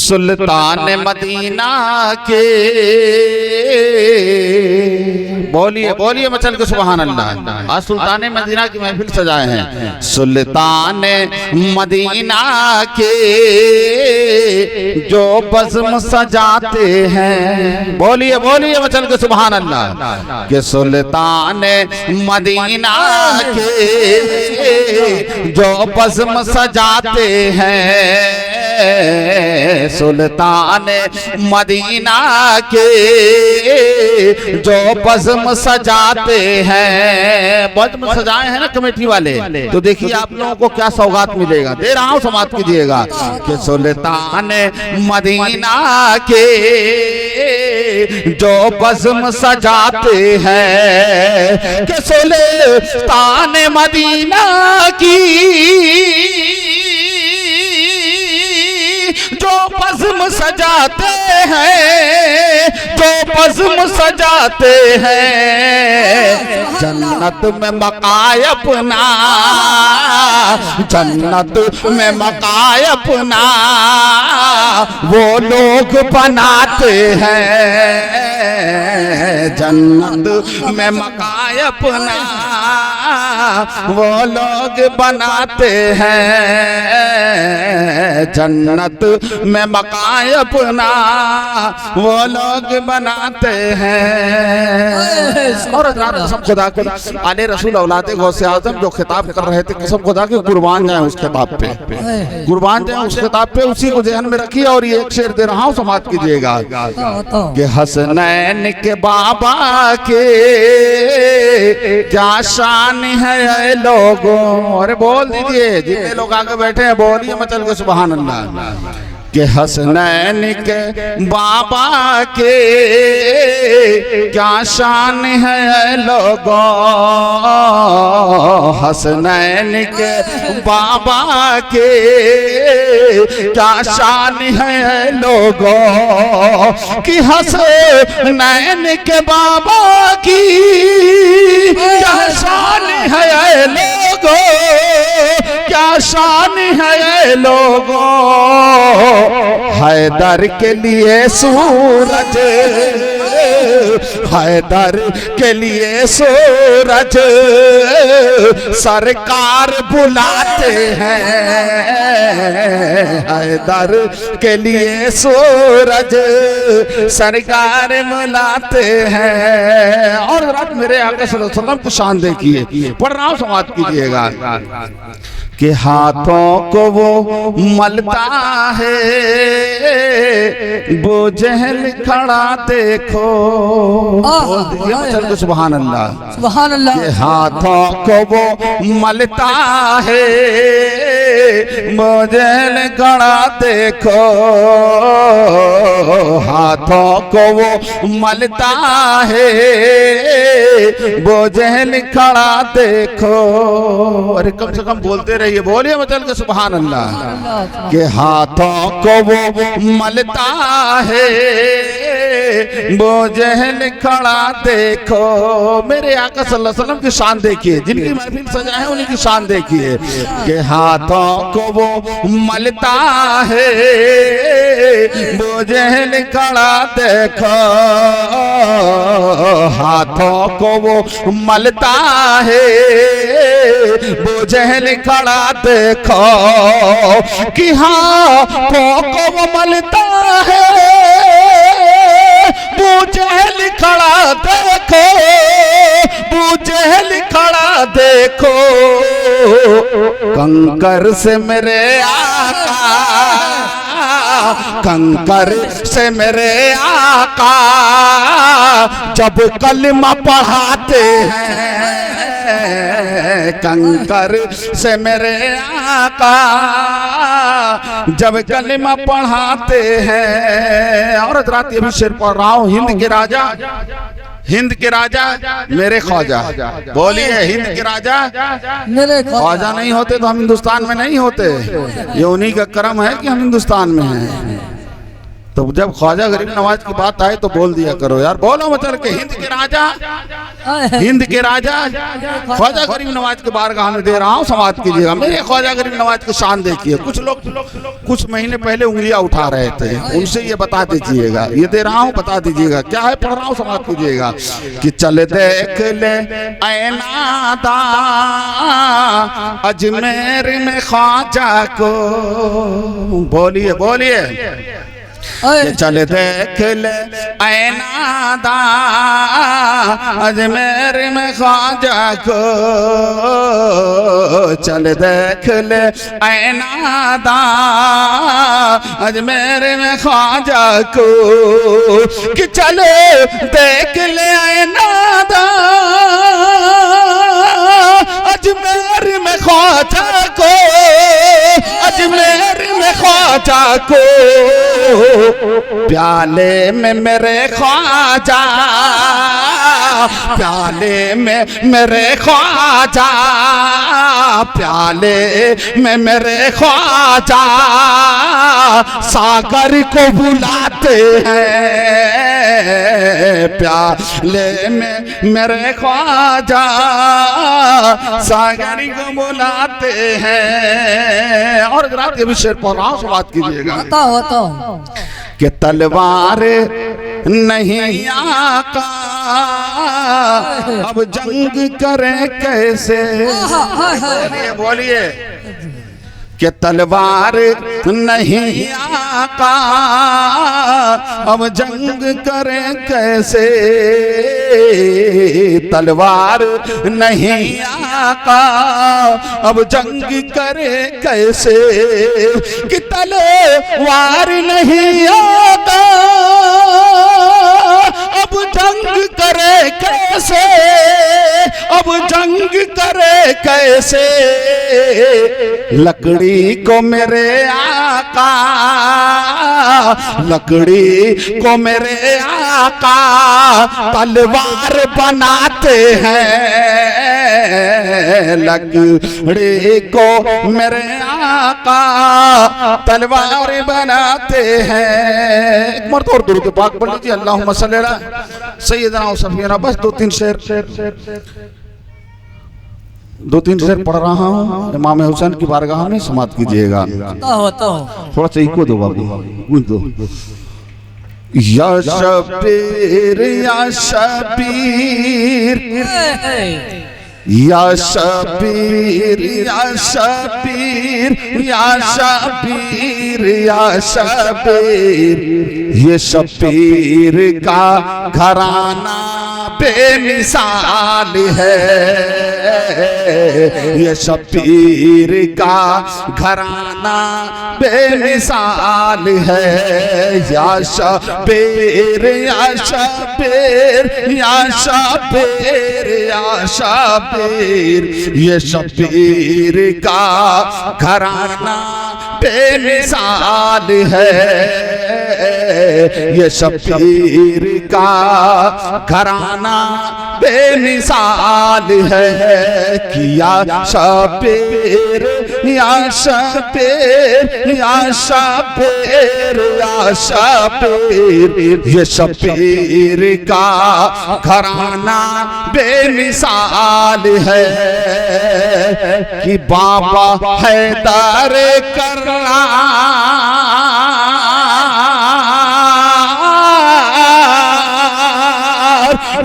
सुल्तान Medina के, बोलिए बोलिए मचल के सुभान अल्लाह। आज सुल्तान मदीना की महफिल सजाए हैं। सुल्तान मदीना के जो बज़्म सजाते हैं, बोलिए बोलिए मचल के सुभान अल्लाह। कि सुल्तान मदीना के जो बज़्म सजाते हैं, सुल्तान मदीना के जो बज़्म सजाते हैं। बज़्म सजाए हैं ना कमेटी वाले, तो देखिए आप लोगों को क्या सौगात मिलेगा, दे रहा हूं, समाप्त कीजिएगा। कि सुल्तान मदीना के जो बज़्म सजाते हैं, कि सुल्तान मदीना की जो बज़्म सजाते हैं, जो बज़्म सजाते हैं, जन्नत में मकाए अपना, जन्नत में मकाए अपना वो लोग बनाते हैं, जन्नत में मकाए अपना वो लोग बनाते हैं, जन्नत में मकाए अपना वो लोग बनाते हैं। और कसम खुदा के आले रसूल औलादे गौसे आज़म जो खिताब कर रहे थे, कसम खुदा के कुर्बान जाए उस खिताब पे, कुर्बान जाए उस खिताब पे, उसी को ज़हन में रखिए। और ये एक शेर दे रहा हूँ, समाप्त कीजिएगा। कि हसनैन के बाबा के क्या शान है लोगों, अरे बोल दीजिए जितने लोग आगे बैठे हैं, बोलिए मचल के सुभान अल्लाह। कि हसनैन के बाबा के क्या शान है लोगों, हसनैन के बाबा के क्या शान है लोगों। कि हसनैन के बाबा की क्या शान है लोगों, क्या शान है लोगों। हैदर के लिए सूरज, हैदर के लिए सूरज सरकार बुलाते हैं, हैदर के लिए सूरज सरकार बुलाते हैं। और रात मेरे आका सल्लल्लाहु अलैहि वसल्लम की शान देखिए, पढ़ रहा हूं, समाप्त कीजिएगा। कि हाथों को वो मलता है वो जहल खड़ा देखो, चल सुभान अल्लाह सुभान अल्लाह। कि हाथों को वो मलता है वो जहल खड़ा देखो, हाथों को वो मलता है वो जहल खड़ा देखो। अरे कम से कम बोलते रहिए, बोलिए मचल के सुभान अल्लाह। के हाथों को वो मलता है वो जहल खड़ा देखो। मेरे आका सल्लल्लाहु अलैहि वसल्लम की शान देखिए, जिनकी महफिल सजा है उन्हीं की शान देखिए। के हाथों को वो मलता है वो जहल खड़ा देखो, हाथों को वो मलता है वो जहल खड़ा देखो। कि हाथों को वो मलता है वो जहल खड़ा देखो, वो जहल खड़ा देखो। कंकर से मेरे आका, कंकर से मेरे आका जब कलमा पढ़ाते हैं, कंकर से मेरे आका जब कलमा पढ़ाते हैं। और रात ये भी शेर पढ़ रहा हूँ, हिंद के राजा, हिंद के राजा मेरे ख्वाजा, बोलिए हिंद के राजा मेरे ख्वाजा नहीं होते तो हम हिंदुस्तान में नहीं होते, ये उन्हीं का करम है कि हम हिंदुस्तान में हैं। तो जब ख्वाजा गरीब नवाज की बात आए तो बोल दिया करो यार, बोलो मचल के हिंद के राजा, हिंद के राजा ख्वाजा गरीब नवाज के बारगाह में दे रहा हूँ, समाप्त कीजिएगा। मेरे ख्वाजा गरीब नवाज की शान देखिए। कुछ लोग कुछ महीने पहले उंगलियां उठा रहे थे, उनसे ये बता दीजिएगा, ये दे रहा हूँ बता दीजिएगा क्या है, पढ़ रहा हूँ समाप्त कीजिएगा। कि चल देख ले ऐनादा अजमेर में ख्वाजा को, बोलिए बोलिए। चल देख ले ऐनादा अजमेर में ख्वाजा को, चल देख ले ऐनादा अजमेर में ख्वाजा को। कि चले देख ले ऐनादा अजमेर में ख्वाजा को, अजमेर में ख्वाजा को। प्याले में मेरे ख्वाजा, प्याले में मेरे ख्वाजा, प्याले में मेरे ख्वाजा सागर को बुलाते हैं। प्याले में मेरे ख्वाजा सागर को बुलाते हैं। और रात ये भी शेर पढ़ रहा हूँ, बात कीजिएगा। कि तलवार नहीं आका अब जंग करें कैसे, बोलिए। कि तलवार नहीं आका अब जंग करें कैसे, तलवार नहीं आका अब जंग करें कैसे। कि तलवार नहीं आका अब जंग करे कैसे, अब जंग करे कैसे। लकड़ी को मेरे आका, लकड़ी को मेरे आका तलवार बनाते हैं। लकड़ी को मेरे आका तलवार बनाते हैं। एक मर्द और दुरूद पाक पढ़ लीजिए। अल्लाहुम्मा सल्ली अला सय्यदना व सफीना। बस दो तीन शेर पढ़ रहा हूँ, इमाम हुसैन की बारगाह में समाप्त कीजिएगा। थोड़ा सा इको दो बाबू, दो। या शबीर या शबीर या शबीर या शबीर या शबीर या शबीर, ये शबीर का घराना बेमिसाल है। ये शबीर का घराना बेमिसाल है। या शबीर या शबीर या शबीर या शबीर, ये शबीर का घराना बेमिसाल है। ये शबीर का घराना बेमिसाल है। किया शबीर या शबीर या शबीर या शबीर, ये शबीर का घराना बेमिसाल है। कि बाबा हैदर करार,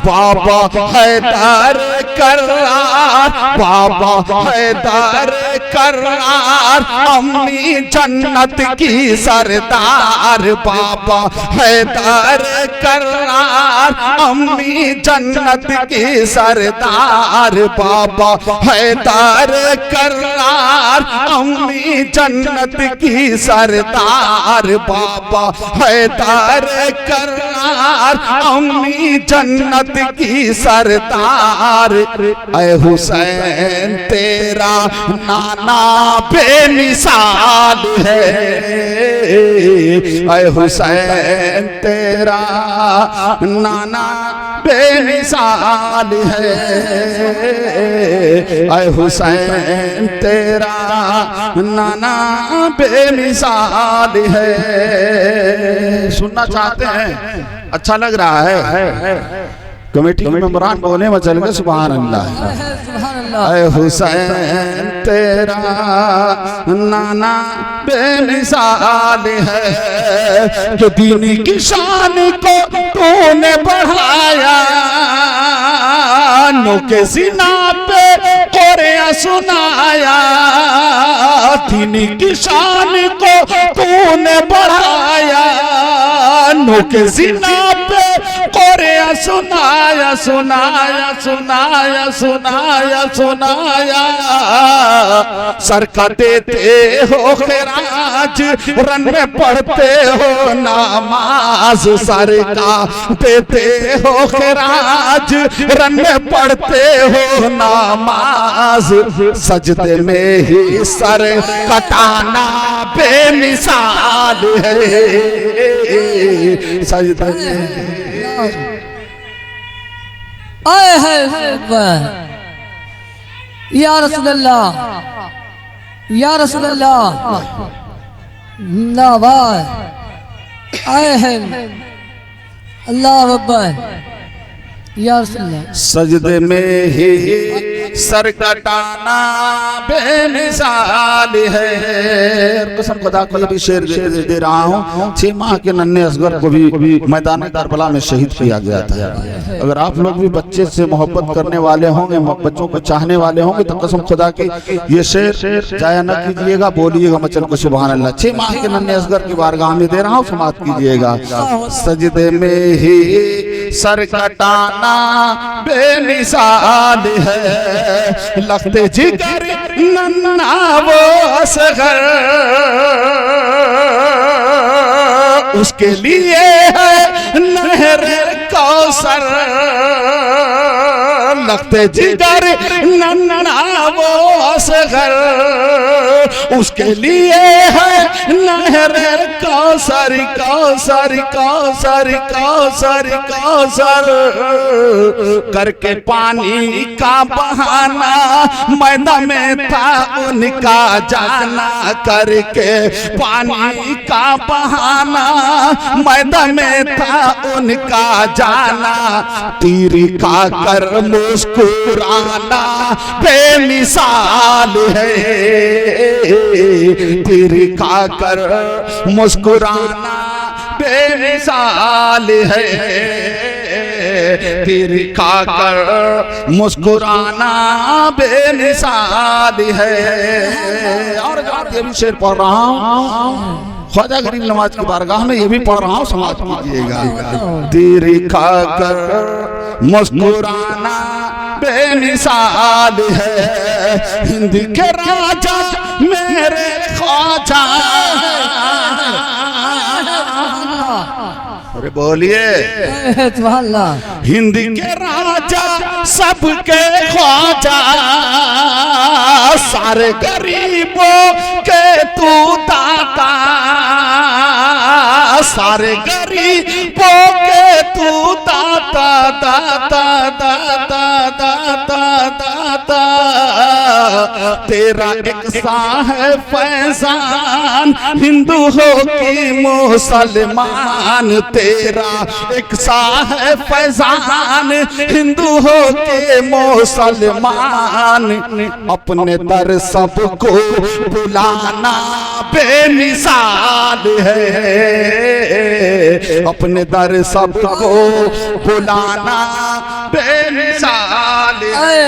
बाबा हैदर करार, बाबा हैदर करार, अम्मी जन्नत की सरदार। बाबा हैदर करार, अम्मी जन्नत की सरदार। बाबा हैदर करार, अम्मी जन्नत की सरदार। बाबा हैदर करार, अम्मी जन्नत की सरदार। ऐ हुसैन तेरा नाना बेमिसाल है। ऐ हुसैन तेरा नाना बेमिसाल है। ऐ हुसैन तेरा नाना बेमिसाल है। सुनना चाहते हैं? अच्छा लग रहा है? कमेटी के मेंबरान बोले मचल गए सुभान अल्लाह। ऐ हुसैन तेरा नाना बेमिसाल है कि दीन की शान को तूने बढ़ाया, नो के सीना पे कोरिया सुनाया। दीन की शान को तूने बढ़ाया, नो के सीना पे कोरिया सुनाया सुनाया सुनाया सुनाया सुनाया। सर का देते हो खिराज, रन में पढ़ते हो नमाज। सर का देते हो खिराज, रन में पढ़ते हो नमाज। सजदे में ही सर कटाना बेमिसाल है। सजदे में आए है या रसूल अल्लाह, या रसूल अल्लाह नाबाद आए हैं। अल्लाह अकबर या रसूल अल्लाह। सजदे में ही सर कटाना बेमिसाल है। कसम खुदा को भी शेर दे रहा हूँ। 6 माह के नन्हे असगर को भी मैदान करबला में शहीद किया गया था। अगर आप लोग भी बच्चे से मोहब्बत करने वाले होंगे, बच्चों को चाहने वाले होंगे, तो कसम खुदा की ये शेर जाया न कीजिएगा, बोलिएगा मचल को सुभान अल्लाह। 6 माह के नन्हे असगर की बारगाह में दे रहा हूँ, समाप्त कीजिएगा। सजदे में ही सर कटाना बेमिसाल है, लगते जिगर नन्ना वो असगर, उसके लिए है नहर कौसर। लगते जिगर नन्ना वो असगर, उसके लिए है नहर कौसर कौसर कौसर कौसर कौसर। करके पानी का बहाना मैदान में था उनका जाना, करके पानी का बहाना मैदान में था उनका जाना। तीर का कर मुस्कुराना बेमिसाल है, तीर का कर मुस्कुराना बेमिसाल है। तीर का कर मुस्कुराना बेमिसाल है। और ये भी शेर पढ़ रहा हूँ, ख्वाजा गरीब नवाज की बारगाह में ये भी पढ़ रहा हूँ, समाप्त कीजिएगा। तीर का कर मुस्कुराना बेमिसाल है, हिंद के राजा मेरे ख्वाजा। अरे बोलिए हिंद के राजा सबके ख्वाजा, सारे गरीबों के तू दाता, सारे गरीबों के तू दाता दाता दाता दाता दाता। तेरा एक सा है फैजान, हिंदू हो कि मुसलमान। तेरा एक सा है फैजान, हिंदू हो के मुसलमान। अपने दर सबको बुलाना बेमिसाल है, अपने दर सबको बुलाना बेमिसाल है।